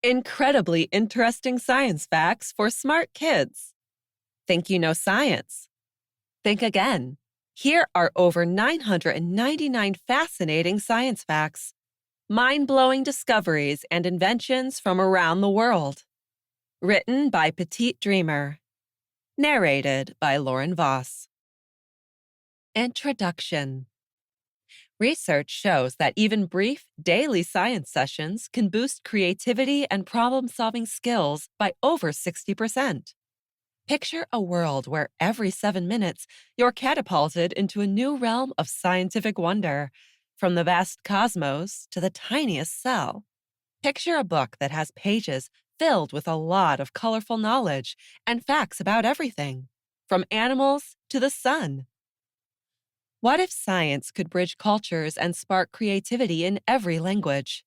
Incredibly interesting science facts for smart kids. Think you know science? Think again. Here are over 999 fascinating science facts, mind-blowing discoveries and inventions from around the world. Written by Petite Dreamer. Narrated by Lauren Voss. Introduction. Research shows that even brief, daily science sessions can boost creativity and problem-solving skills by over 60%. Picture a world where every 7 minutes you're catapulted into a new realm of scientific wonder, from the vast cosmos to the tiniest cell. Picture a book that has pages filled with a lot of colorful knowledge and facts about everything, from animals to the sun. What if science could bridge cultures and spark creativity in every language?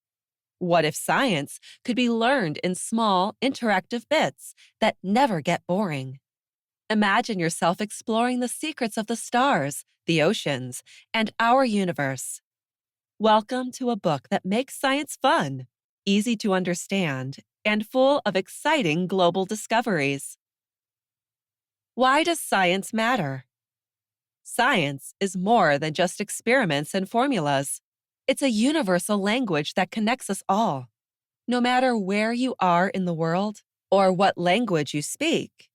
What if science could be learned in small, interactive bits that never get boring? Imagine yourself exploring the secrets of the stars, the oceans, and our universe. Welcome to a book that makes science fun, easy to understand, and full of exciting global discoveries. Why does science matter? Science is more than just experiments and formulas. It's a universal language that connects us all. No matter where you are in the world or what language you speak,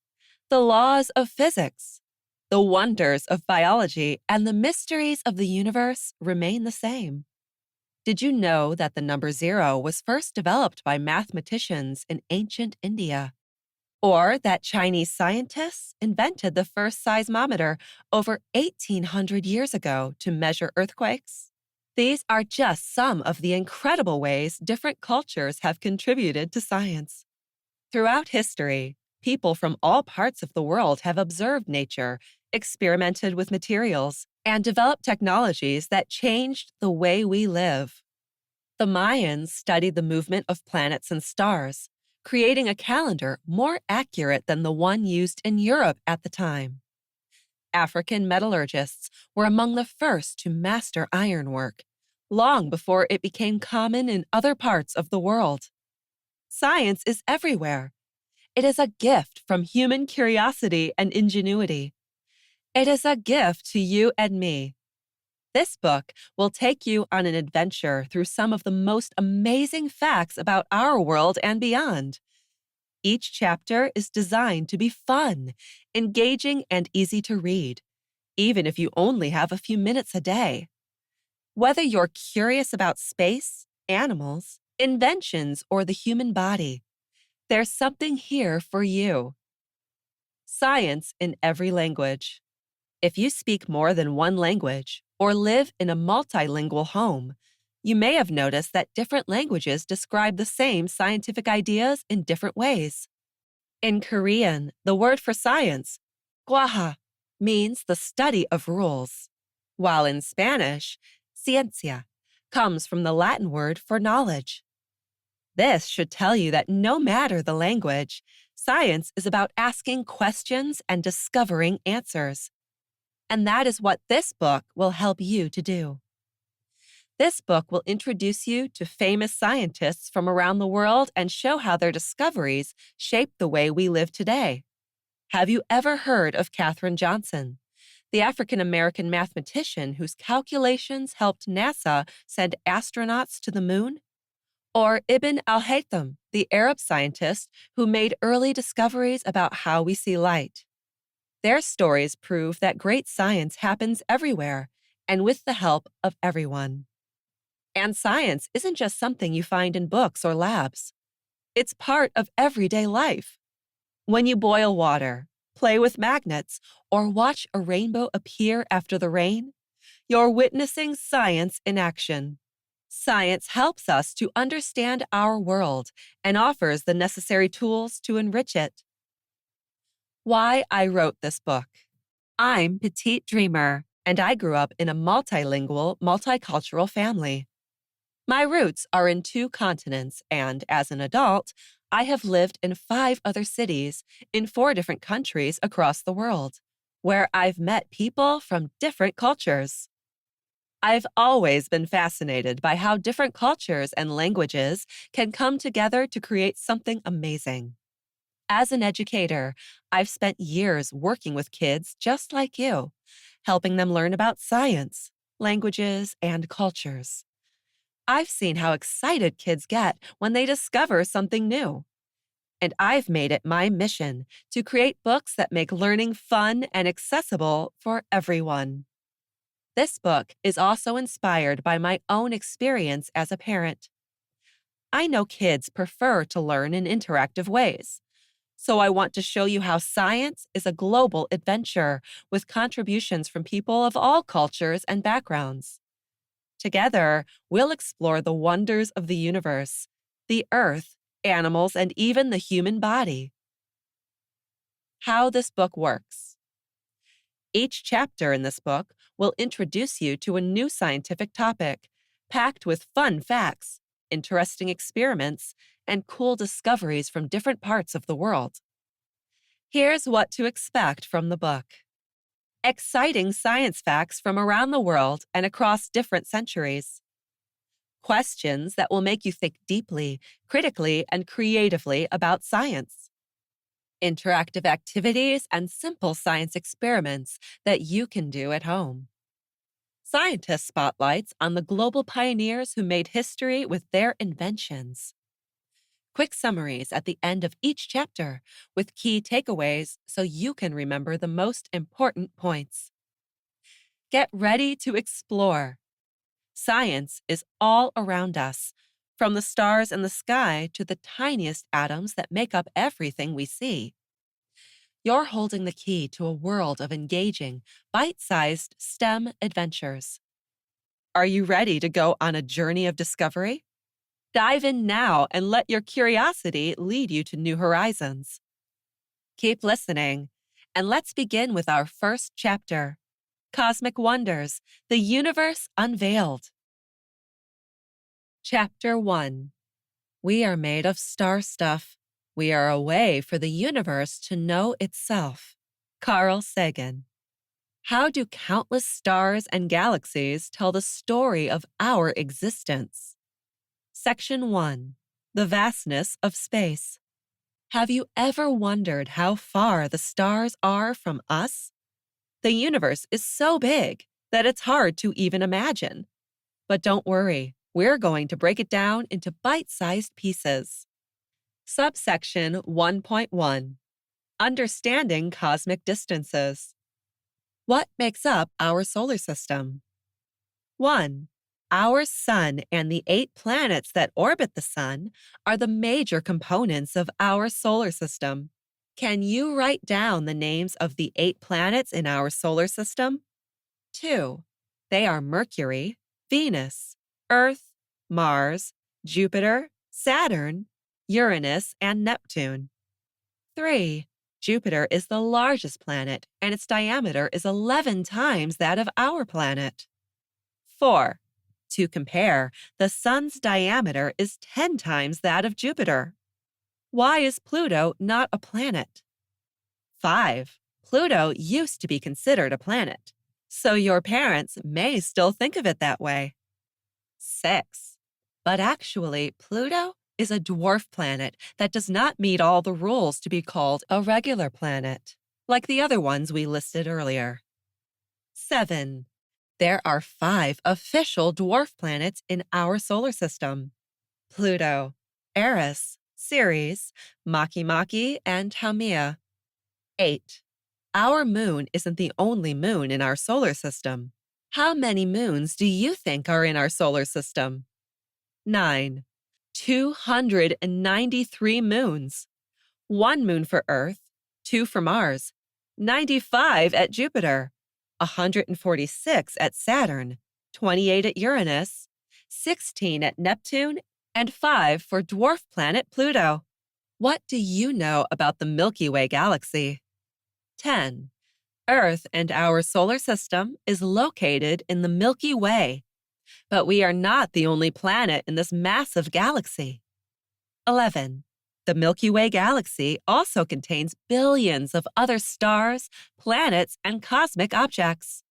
the laws of physics, the wonders of biology, and the mysteries of the universe remain the same. Did you know that the number 0 was first developed by mathematicians in ancient India? Or that Chinese scientists invented the first seismometer over 1,800 years ago to measure earthquakes? These are just some of the incredible ways different cultures have contributed to science. Throughout history, people from all parts of the world have observed nature, experimented with materials, and developed technologies that changed the way we live. The Mayans studied the movement of planets and stars, creating a calendar more accurate than the one used in Europe at the time. African metallurgists were among the first to master ironwork, long before it became common in other parts of the world. Science is everywhere. It is a gift from human curiosity and ingenuity. It is a gift to you and me. This book will take you on an adventure through some of the most amazing facts about our world and beyond. Each chapter is designed to be fun, engaging, and easy to read, even if you only have a few minutes a day. Whether you're curious about space, animals, inventions, or the human body, there's something here for you. Science in every language. If you speak more than one language or live in a multilingual home, you may have noticed that different languages describe the same scientific ideas in different ways. In Korean, the word for science, 과학, means the study of rules, while in Spanish, ciencia, comes from the Latin word for knowledge. This should tell you that no matter the language, science is about asking questions and discovering answers. And that is what this book will help you to do. This book will introduce you to famous scientists from around the world and show how their discoveries shape the way we live today. Have you ever heard of Katherine Johnson, the African-American mathematician whose calculations helped NASA send astronauts to the moon? Or Ibn al-Haytham, the Arab scientist who made early discoveries about how we see light? Their stories prove that great science happens everywhere and with the help of everyone. And science isn't just something you find in books or labs. It's part of everyday life. When you boil water, play with magnets, or watch a rainbow appear after the rain, you're witnessing science in action. Science helps us to understand our world and offers the necessary tools to enrich it. Why I wrote this book. I'm Petite Dreamer, and I grew up in a multilingual, multicultural family. My roots are in 2 continents, and as an adult, I have lived in 5 other cities in 4 different countries across the world, where I've met people from different cultures. I've always been fascinated by how different cultures and languages can come together to create something amazing. As an educator, I've spent years working with kids just like you, helping them learn about science, languages, and cultures. I've seen how excited kids get when they discover something new. And I've made it my mission to create books that make learning fun and accessible for everyone. This book is also inspired by my own experience as a parent. I know kids prefer to learn in interactive ways, so I want to show you how science is a global adventure with contributions from people of all cultures and backgrounds. Together, we'll explore the wonders of the universe, the earth, animals, and even the human body. How this book works. Each chapter in this book will introduce you to a new scientific topic, packed with fun facts, interesting experiments, and cool discoveries from different parts of the world. Here's what to expect from the book. Exciting science facts from around the world and across different centuries. Questions that will make you think deeply, critically, and creatively about science. Interactive activities and simple science experiments that you can do at home. Scientist spotlights on the global pioneers who made history with their inventions. Quick summaries at the end of each chapter with key takeaways so you can remember the most important points. Get ready to explore. Science is all around us, from the stars in the sky to the tiniest atoms that make up everything we see. You're holding the key to a world of engaging, bite-sized STEM adventures. Are you ready to go on a journey of discovery? Dive in now and let your curiosity lead you to new horizons. Keep listening, and let's begin with our first chapter, Cosmic Wonders, the Universe Unveiled. Chapter 1. We are made of star stuff. We are a way for the universe to know itself. Carl Sagan. How do countless stars and galaxies tell the story of our existence? Section 1. The vastness of space. Have you ever wondered how far the stars are from us? The universe is so big that it's hard to even imagine. But don't worry, we're going to break it down into bite-sized pieces. Subsection 1.1. Understanding cosmic distances. What makes up our solar system? 1. Our Sun and the 8 planets that orbit the Sun are the major components of our solar system. Can you write down the names of the 8 planets in our solar system? 2. They are Mercury, Venus, Earth, Mars, Jupiter, Saturn, Uranus, and Neptune. 3. Jupiter is the largest planet, and its diameter is 11 times that of our planet. 4. To compare, the Sun's diameter is 10 times that of Jupiter. Why is Pluto not a planet? 5. Pluto used to be considered a planet, so your parents may still think of it that way. 6. But actually, Pluto is a dwarf planet that does not meet all the rules to be called a regular planet, like the other ones we listed earlier. 7. There are 5 official dwarf planets in our solar system: Pluto, Eris, Ceres, Makemake, and Haumea. 8. Our moon isn't the only moon in our solar system. How many moons do you think are in our solar system? 9. 293 moons. 1 moon for Earth, 2 for Mars, 95 at Jupiter, 146 at Saturn, 28 at Uranus, 16 at Neptune, and 5 for dwarf planet Pluto. What do you know about the Milky Way galaxy? 10. Earth and our solar system is located in the Milky Way, but we are not the only planet in this massive galaxy. 11. The Milky Way galaxy also contains billions of other stars, planets, and cosmic objects.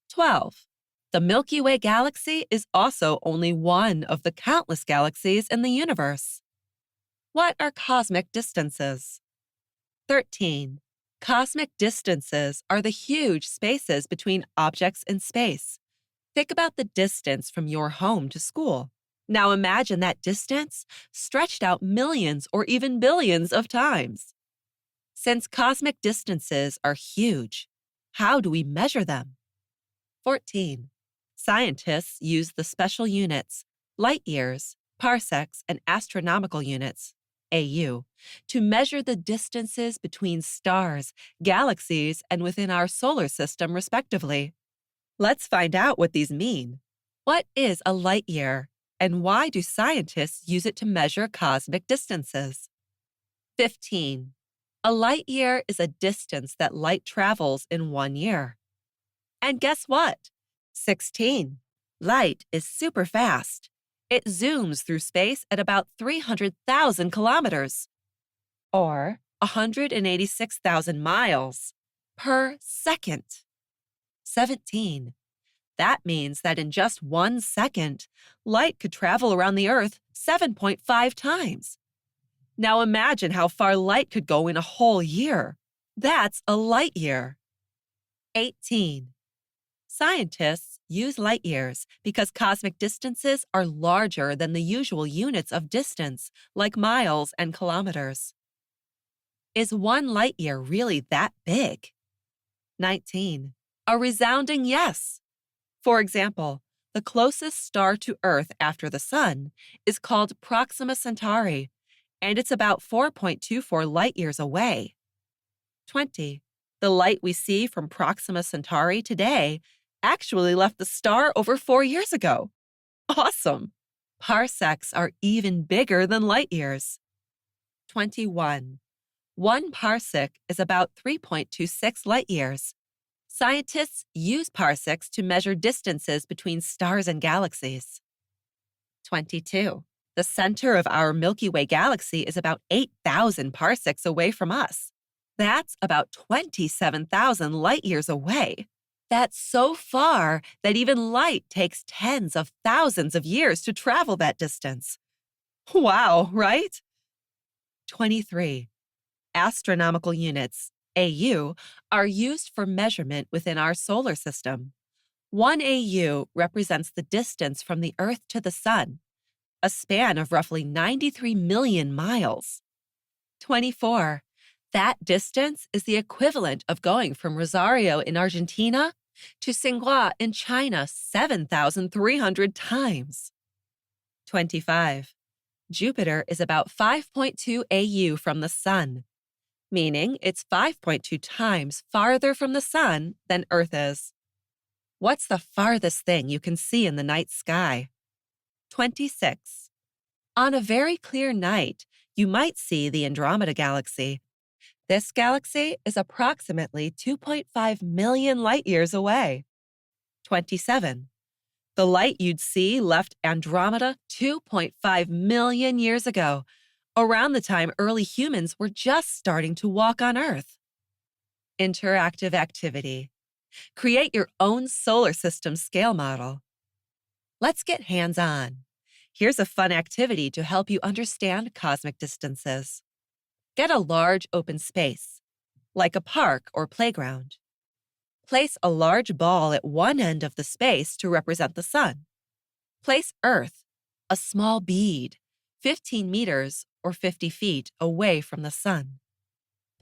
12. The Milky Way galaxy is also only one of the countless galaxies in the universe. What are cosmic distances? 13. Cosmic distances are the huge spaces between objects in space. Think about the distance from your home to school. Now imagine that distance stretched out millions or even billions of times. Since cosmic distances are huge, how do we measure them? 14. Scientists use the special units, light years, parsecs, and astronomical units, AU, to measure the distances between stars, galaxies, and within our solar system, respectively. Let's find out what these mean. What is a light year, and why do scientists use it to measure cosmic distances? 15. A light year is a distance that light travels in 1 year. And guess what? 16. Light is super fast. It zooms through space at about 300,000 kilometers, or 186,000 miles per second. 17. That means that in just 1 second, light could travel around the Earth 7.5 times. Now imagine how far light could go in a whole year. That's a light year. 18. Scientists use light years because cosmic distances are larger than the usual units of distance, like miles and kilometers. Is 1 light year really that big? 19. A resounding yes. For example, the closest star to Earth after the Sun is called Proxima Centauri, and it's about 4.24 light years away. 20. The light we see from Proxima Centauri today actually left the star over 4 years ago. Awesome! Parsecs are even bigger than light years. 21. 1 parsec is about 3.26 light years. Scientists use parsecs to measure distances between stars and galaxies. 22. The center of our Milky Way galaxy is about 8,000 parsecs away from us. That's about 27,000 light years away. That's so far that even light takes tens of thousands of years to travel that distance. Wow, right? 23. Astronomical units, AU, are used for measurement within our solar system. 1 AU represents the distance from the Earth to the Sun, a span of roughly 93 million miles. 24. That distance is the equivalent of going from Rosario in Argentina to Tsinghua in China 7,300 times. 25. Jupiter is about 5.2 AU from the Sun, meaning it's 5.2 times farther from the Sun than Earth is. What's the farthest thing you can see in the night sky? 26. On a very clear night, you might see the Andromeda Galaxy. This galaxy is approximately 2.5 million light years away. 27. The light you'd see left Andromeda 2.5 million years ago, around the time early humans were just starting to walk on Earth. Interactive activity. Create your own solar system scale model. Let's get hands-on. Here's a fun activity to help you understand cosmic distances. Get a large open space, like a park or playground. Place a large ball at one end of the space to represent the Sun. Place Earth, a small bead, 15 meters or 50 feet away from the Sun.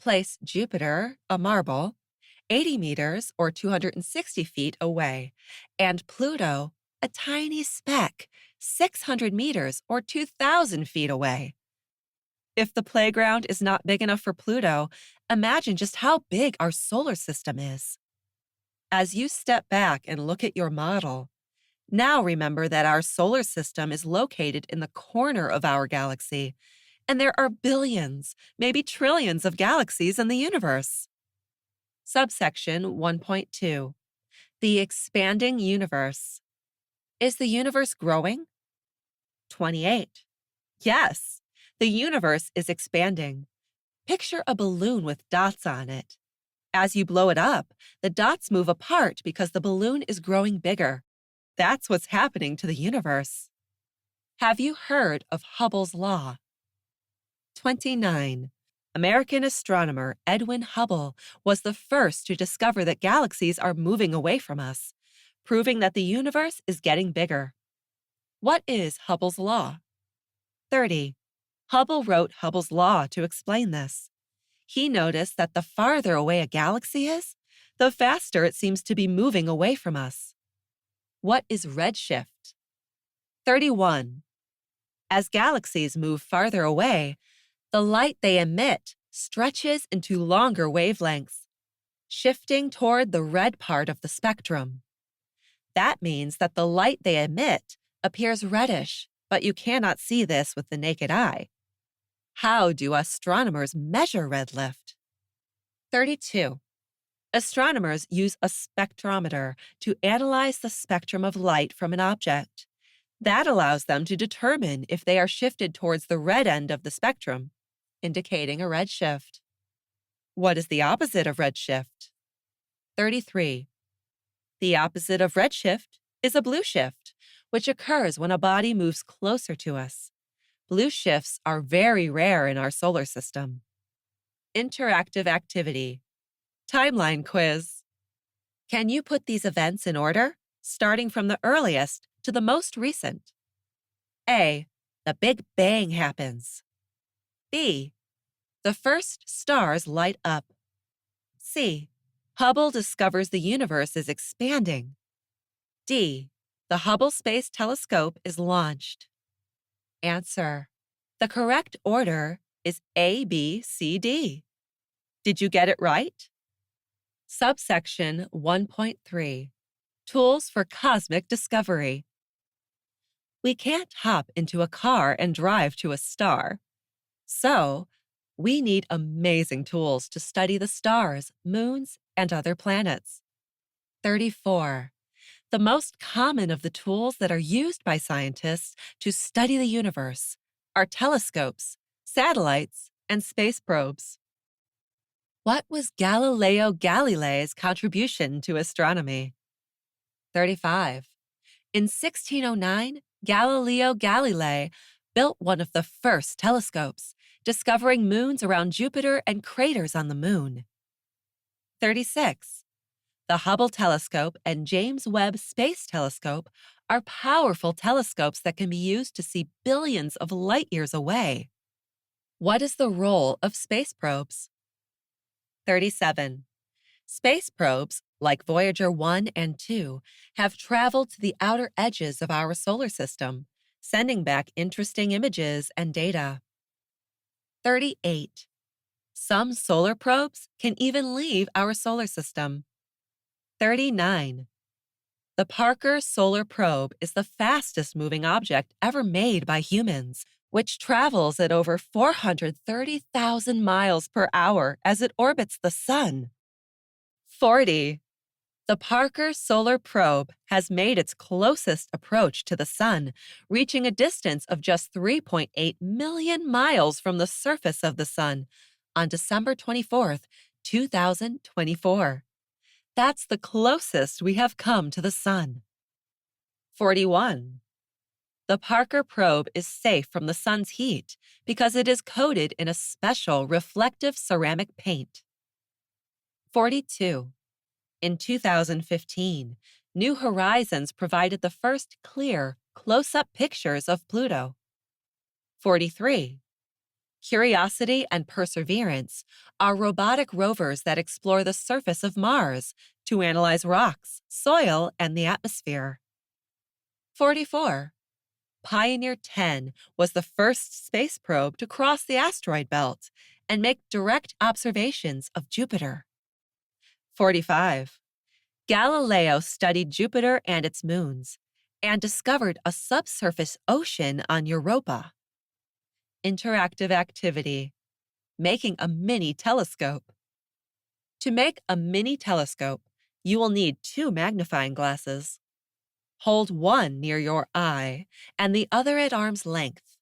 Place Jupiter, a marble, 80 meters or 260 feet away, and Pluto, a tiny speck, 600 meters or 2,000 feet away. If the playground is not big enough for Pluto, imagine just how big our solar system is. As you step back and look at your model, now remember that our solar system is located in the corner of our galaxy, and there are billions, maybe trillions of galaxies in the universe. Subsection 1.2. The expanding universe. Is the universe growing? 28. Yes, the universe is expanding. Picture a balloon with dots on it. As you blow it up, the dots move apart because the balloon is growing bigger. That's what's happening to the universe. Have you heard of Hubble's law? 29. American astronomer Edwin Hubble was the first to discover that galaxies are moving away from us, proving that the universe is getting bigger. What is Hubble's law? 30. Hubble wrote Hubble's law to explain this. He noticed that the farther away a galaxy is, the faster it seems to be moving away from us. What is redshift? 31. As galaxies move farther away, the light they emit stretches into longer wavelengths, shifting toward the red part of the spectrum. That means that the light they emit appears reddish, but you cannot see this with the naked eye. How do astronomers measure redlift? 32. Astronomers use a spectrometer to analyze the spectrum of light from an object. That allows them to determine if they are shifted towards the red end of the spectrum, indicating a redshift. What is the opposite of redshift? 33. The opposite of redshift is a blue shift, which occurs when a body moves closer to us. Blue shifts are very rare in our solar system. Interactive activity. Timeline quiz. Can you put these events in order, starting from the earliest to the most recent? A. The Big Bang happens. B. The first stars light up. C. Hubble discovers the universe is expanding. D. The Hubble Space Telescope is launched. Answer. The correct order is A, B, C, D. Did you get it right? Subsection 1.3. Tools for Cosmic Discovery. We can't hop into a car and drive to a star. So, we need amazing tools to study the stars, moons, and other planets. 34. The most common of the tools that are used by scientists to study the universe are telescopes, satellites, and space probes. What was Galileo Galilei's contribution to astronomy? 35. In 1609, Galileo Galilei built one of the first telescopes, discovering moons around Jupiter and craters on the moon. 36. The Hubble telescope and James Webb Space Telescope are powerful telescopes that can be used to see billions of light years away. What is the role of space probes? 37. Space probes, like Voyager 1 and 2, have traveled to the outer edges of our solar system, sending back interesting images and data. 38. Some solar probes can even leave our solar system. 39. The Parker Solar Probe is the fastest moving object ever made by humans, which travels at over 430,000 miles per hour as it orbits the Sun. 40. The Parker Solar Probe has made its closest approach to the Sun, reaching a distance of just 3.8 million miles from the surface of the Sun on December 24th, 2024. That's the closest we have come to the Sun. 41. The Parker probe is safe from the Sun's heat because it is coated in a special reflective ceramic paint. 42. In 2015, New Horizons provided the first clear, close-up pictures of Pluto. 43. Curiosity and Perseverance are robotic rovers that explore the surface of Mars to analyze rocks, soil, and the atmosphere. 44. Pioneer 10 was the first space probe to cross the asteroid belt and make direct observations of Jupiter. 45. Galileo studied Jupiter and its moons and discovered a subsurface ocean on Europa. Interactive activity. Making a mini telescope. To make a mini telescope, you will need 2 magnifying glasses. Hold one near your eye and the other at arm's length.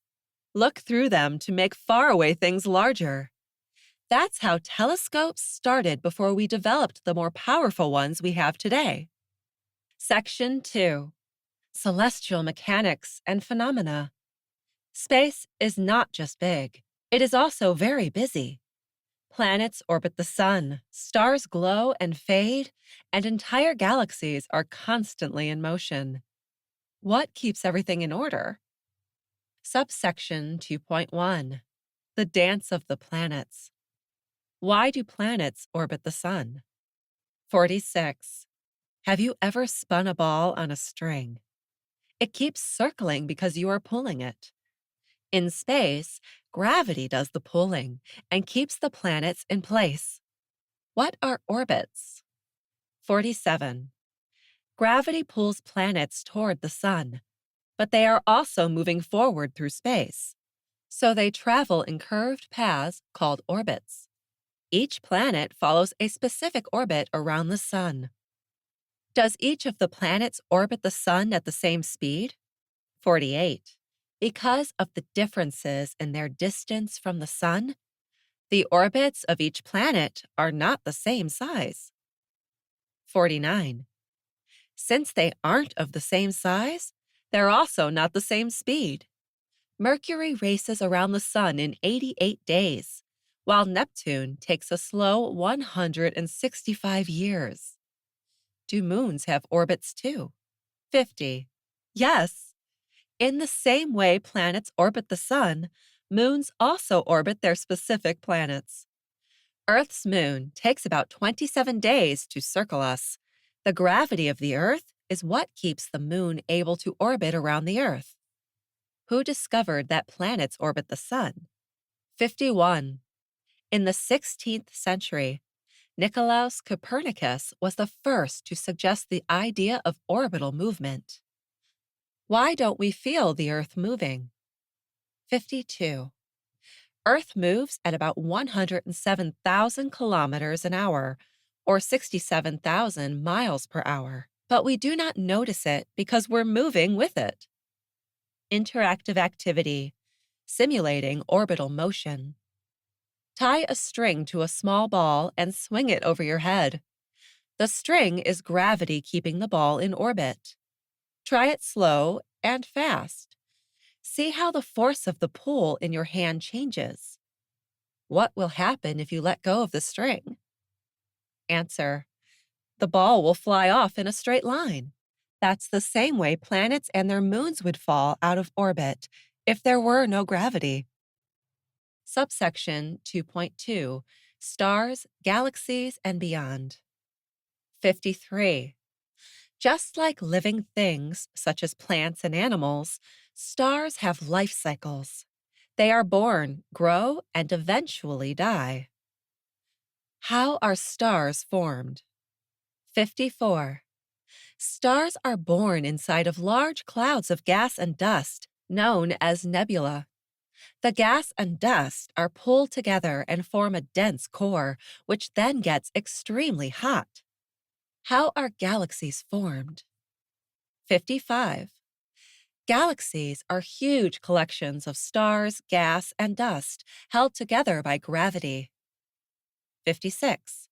Look through them to make faraway things larger. That's how telescopes started before we developed the more powerful ones we have today. Section 2. celestial mechanics and phenomena. Space is not just big, it is also very busy. Planets orbit the sun, stars glow and fade, and entire galaxies are constantly in motion. What keeps everything in order? Subsection 2.1 The Dance of the Planets. Why do planets orbit the sun? 46. Have you ever spun a ball on a string? It keeps circling because you are pulling it. In space, gravity does the pulling and keeps the planets in place. What are orbits? 47. Gravity pulls planets toward the sun, but they are also moving forward through space. So they travel in curved paths called orbits. Each planet follows a specific orbit around the sun. Does each of the planets orbit the sun at the same speed? 48. Because of the differences in their distance from the sun, the orbits of each planet are not the same size. 49. Since they aren't of the same size, they're also not the same speed. Mercury races around the sun in 88 days, while Neptune takes a slow 165 years. Do moons have orbits too? 50. Yes. In the same way planets orbit the sun, moons also orbit their specific planets. Earth's moon takes about 27 days to circle us. The gravity of the Earth is what keeps the moon able to orbit around the Earth. Who discovered that planets orbit the sun? 51. In the 16th century, Nicolaus Copernicus was the first to suggest the idea of orbital movement. Why don't we feel the Earth moving? 52. Earth moves at about 107,000 kilometers an hour, or 67,000 miles per hour, but we do not notice it because we're moving with it. Interactive activity, simulating orbital motion. Tie a string to a small ball and swing it over your head. The string is gravity keeping the ball in orbit. Try it slow and fast. See how the force of the pull in your hand changes. What will happen if you let go of the string? Answer: the ball will fly off in a straight line. That's the same way planets and their moons would fall out of orbit if there were no gravity. Subsection 2.2 Stars, Galaxies, and Beyond. 53. Just like living things, such as plants and animals, stars have life cycles. They are born, grow, and eventually die. How are stars formed? 54. Stars are born inside of large clouds of gas and dust, known as nebula. The gas and dust are pulled together and form a dense core, which then gets extremely hot. How are galaxies formed? 55. Galaxies are huge collections of stars, gas, and dust held together by gravity. 56.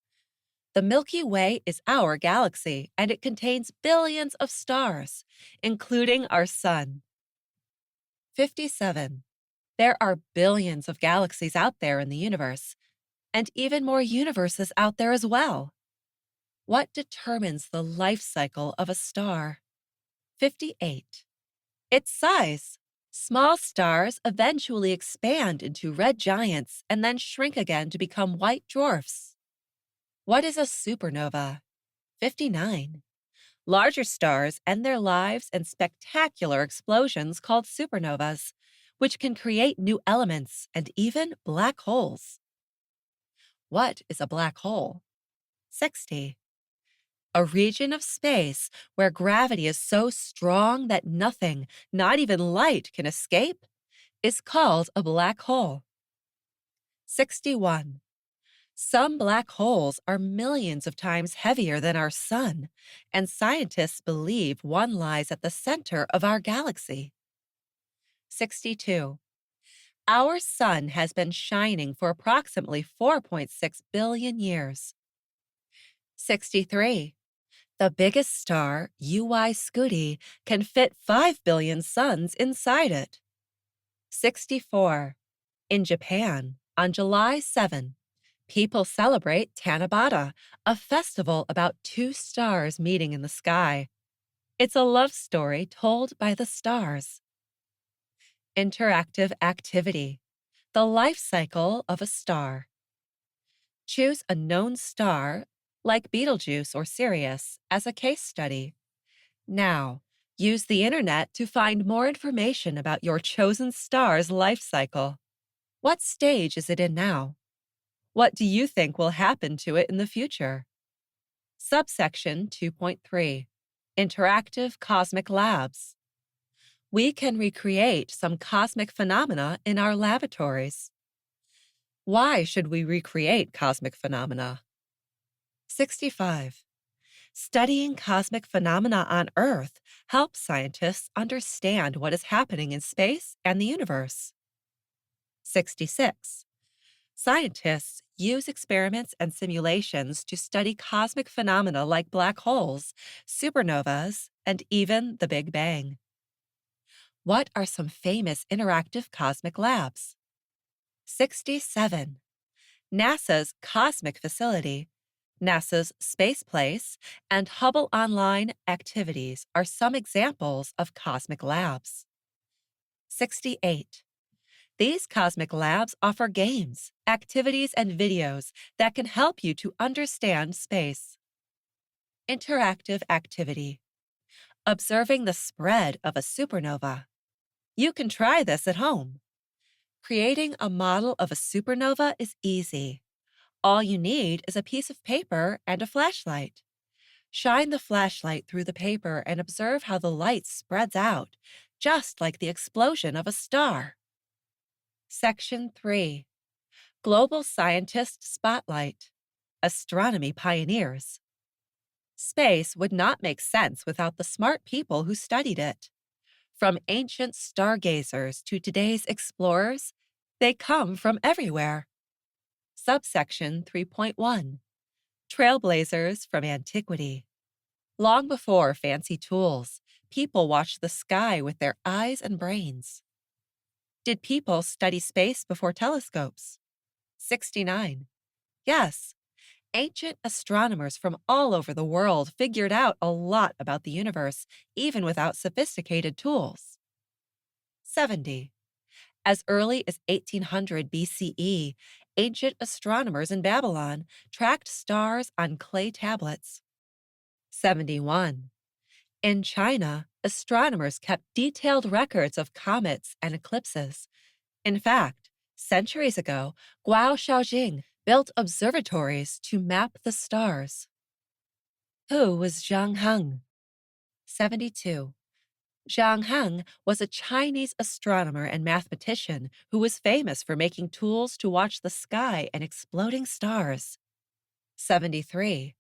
The Milky Way is our galaxy, and it contains billions of stars, including our sun. 57. There are billions of galaxies out there in the universe, and even more universes out there as well. What determines the life cycle of a star? 58. Its size. Small stars eventually expand into red giants and then shrink again to become white dwarfs. What is a supernova? 59. Larger stars end their lives in spectacular explosions called supernovas, which can create new elements and even black holes. What is a black hole? 60. A region of space where gravity is so strong that nothing, not even light, can escape, is called a black hole. 61. Some black holes are millions of times heavier than our sun, and scientists believe one lies at the center of our galaxy. 62. Our sun has been shining for approximately 4.6 billion years. 63. The biggest star, UY Scuti, can fit 5 billion suns inside it. 64. In Japan, on July 7, people celebrate Tanabata, a festival about two stars meeting in the sky. It's a love story told by the stars. Interactive activity. The life cycle of a star. Choose a known star, like Betelgeuse or Sirius, as a case study. Now, use the internet to find more information about your chosen star's life cycle. What stage is it in now? What do you think will happen to it in the future? Subsection 2.3. Interactive Cosmic Labs. We can recreate some cosmic phenomena in our laboratories. Why should we recreate cosmic phenomena? 65. Studying cosmic phenomena on Earth helps scientists understand what is happening in space and the universe. 66. Scientists use experiments and simulations to study cosmic phenomena like black holes, supernovas, and even the Big Bang. What are some famous interactive cosmic labs? 67. NASA's Cosmic Facility, NASA's Space Place, and Hubble Online activities are some examples of cosmic labs. 68. These cosmic labs offer games, activities, and videos that can help you to understand space. Interactive activity. Observing the spread of a supernova. You can try this at home. Creating a model of a supernova is easy. All you need is a piece of paper and a flashlight. Shine the flashlight through the paper and observe how the light spreads out, just like the explosion of a star. Section 3. Global Scientist Spotlight. Astronomy Pioneers. Space would not make sense without the smart people who studied it. From ancient stargazers to today's explorers, they come from everywhere. Subsection 3.1. Trailblazers from Antiquity. Long before fancy tools, people watched the sky with their eyes and brains. Did people study space before telescopes? 69. Yes. Ancient astronomers from all over the world figured out a lot about the universe, even without sophisticated tools. 70. As early as 1800 BCE, ancient astronomers in Babylon tracked stars on clay tablets. 71. In China, astronomers kept detailed records of comets and eclipses. In fact, centuries ago, Guo Xiaojing built observatories to map the stars. Who was Zhang Heng? 72. Zhang Heng was a Chinese astronomer and mathematician who was famous for making tools to watch the sky and exploding stars. 73.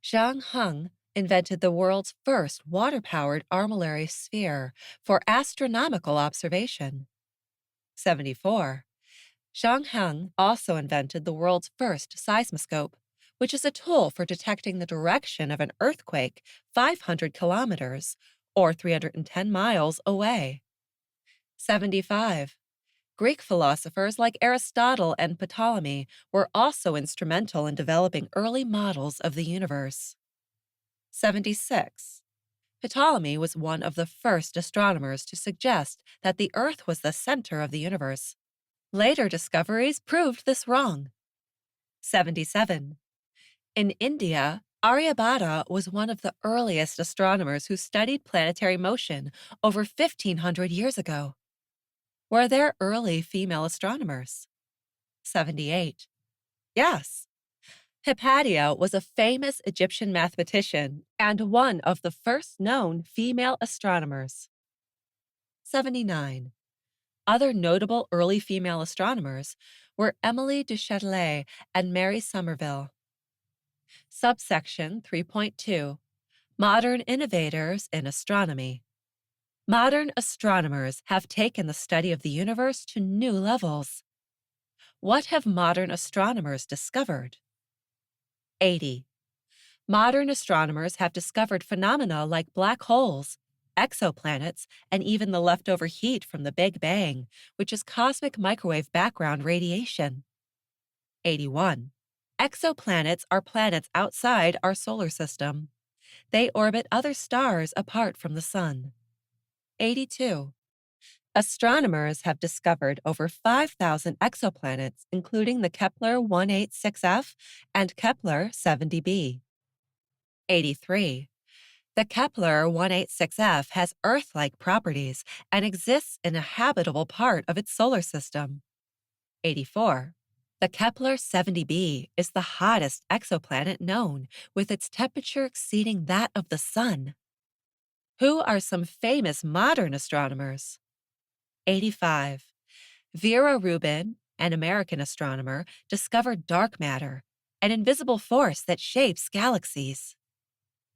Zhang Heng invented the world's first water-powered armillary sphere for astronomical observation. 74. Zhang Heng also invented the world's first seismoscope, which is a tool for detecting the direction of an earthquake 500 kilometers, or 310 miles away. 75. Greek philosophers like Aristotle and Ptolemy were also instrumental in developing early models of the universe. 76. Ptolemy was one of the first astronomers to suggest that the Earth was the center of the universe. Later discoveries proved this wrong. 77. In India, Aryabhata was one of the earliest astronomers who studied planetary motion over 1,500 years ago. Were there early female astronomers? 78. Yes. Hypatia was a famous Egyptian mathematician and one of the first known female astronomers. 79. Other notable early female astronomers were Emily du Châtelet and Mary Somerville. Subsection 3.2. Modern Innovators in Astronomy. Modern astronomers have taken the study of the universe to new levels. What have modern astronomers discovered? 80. Modern astronomers have discovered phenomena like black holes, exoplanets, and even the leftover heat from the Big Bang, which is cosmic microwave background radiation. 81. Exoplanets are planets outside our solar system. They orbit other stars apart from the Sun. 82. Astronomers have discovered over 5,000 exoplanets, including the Kepler 186f and Kepler 70b. 83. The Kepler 186f has Earth-like properties and exists in a habitable part of its solar system. 84. The Kepler 70b is the hottest exoplanet known, with its temperature exceeding that of the Sun. Who are some famous modern astronomers? 85. Vera Rubin, an American astronomer, discovered dark matter, an invisible force that shapes galaxies.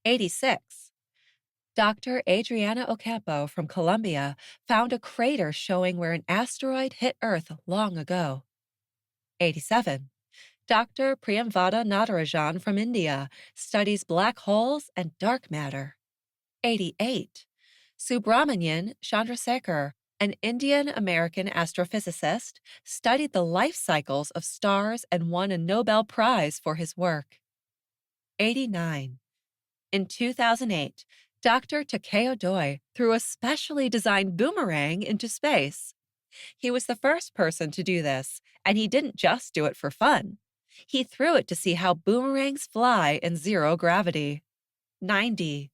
86. Dr. Adriana Ocampo from Colombia found a crater showing where an asteroid hit Earth long ago. 87. Dr. Priyamvada Natarajan from India studies black holes and dark matter. 88. Subramanian Chandrasekhar, an Indian-American astrophysicist, studied the life cycles of stars and won a Nobel Prize for his work. 89. In 2008, Dr. Takeo Doi threw a specially designed boomerang into space. He was the first person to do this, and he didn't just do it for fun. He threw it to see how boomerangs fly in zero gravity. 90.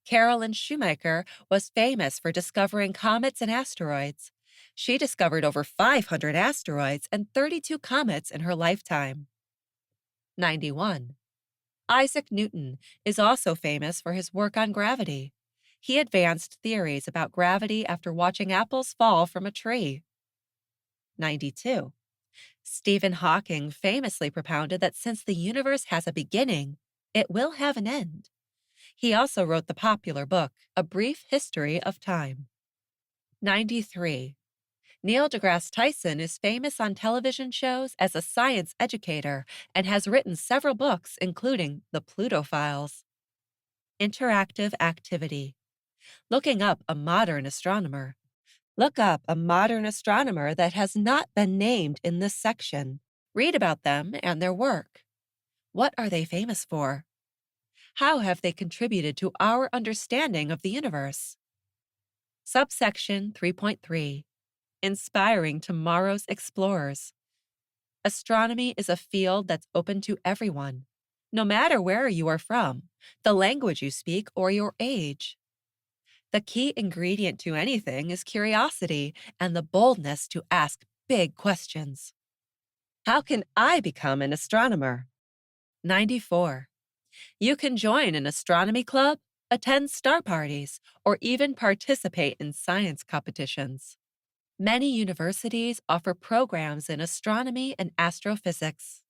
Carolyn Shoemaker was famous for discovering comets and asteroids. She discovered over 500 asteroids and 32 comets in her lifetime. 91. Isaac Newton is also famous for his work on gravity. He advanced theories about gravity after watching apples fall from a tree. 92. Stephen Hawking famously propounded that since the universe has a beginning, it will have an end. He also wrote the popular book, A Brief History of Time. 93. Neil deGrasse Tyson is famous on television shows as a science educator and has written several books, including The Pluto Files. Interactive activity. Looking up a modern astronomer. Look up a modern astronomer that has not been named in this section. Read about them and their work. What are they famous for? How have they contributed to our understanding of the universe? Subsection 3.3. Inspiring tomorrow's explorers. Astronomy is a field that's open to everyone, no matter where you are from, the language you speak, or your age. The key ingredient to anything is curiosity and the boldness to ask big questions. How can I become an astronomer? 94. You can join an astronomy club, attend star parties, or even participate in science competitions. Many universities offer programs in astronomy and astrophysics.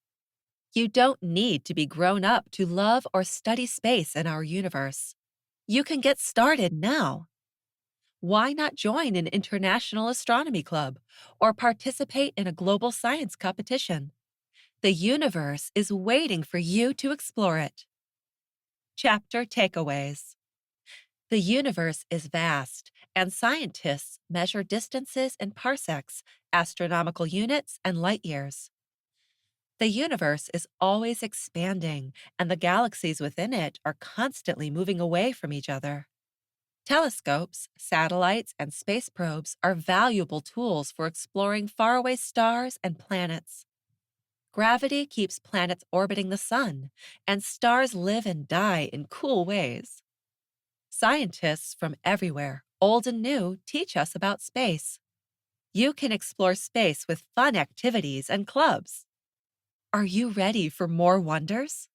You don't need to be grown up to love or study space in our universe. You can get started now. Why not join an international astronomy club or participate in a global science competition? The universe is waiting for you to explore it. Chapter Takeaways. The universe is vast, and scientists measure distances in parsecs, astronomical units, and light years. The universe is always expanding, and the galaxies within it are constantly moving away from each other. Telescopes, satellites, and space probes are valuable tools for exploring faraway stars and planets. Gravity keeps planets orbiting the sun, and stars live and die in cool ways. Scientists from everywhere, old and new, teach us about space. You can explore space with fun activities and clubs. Are you ready for more wonders?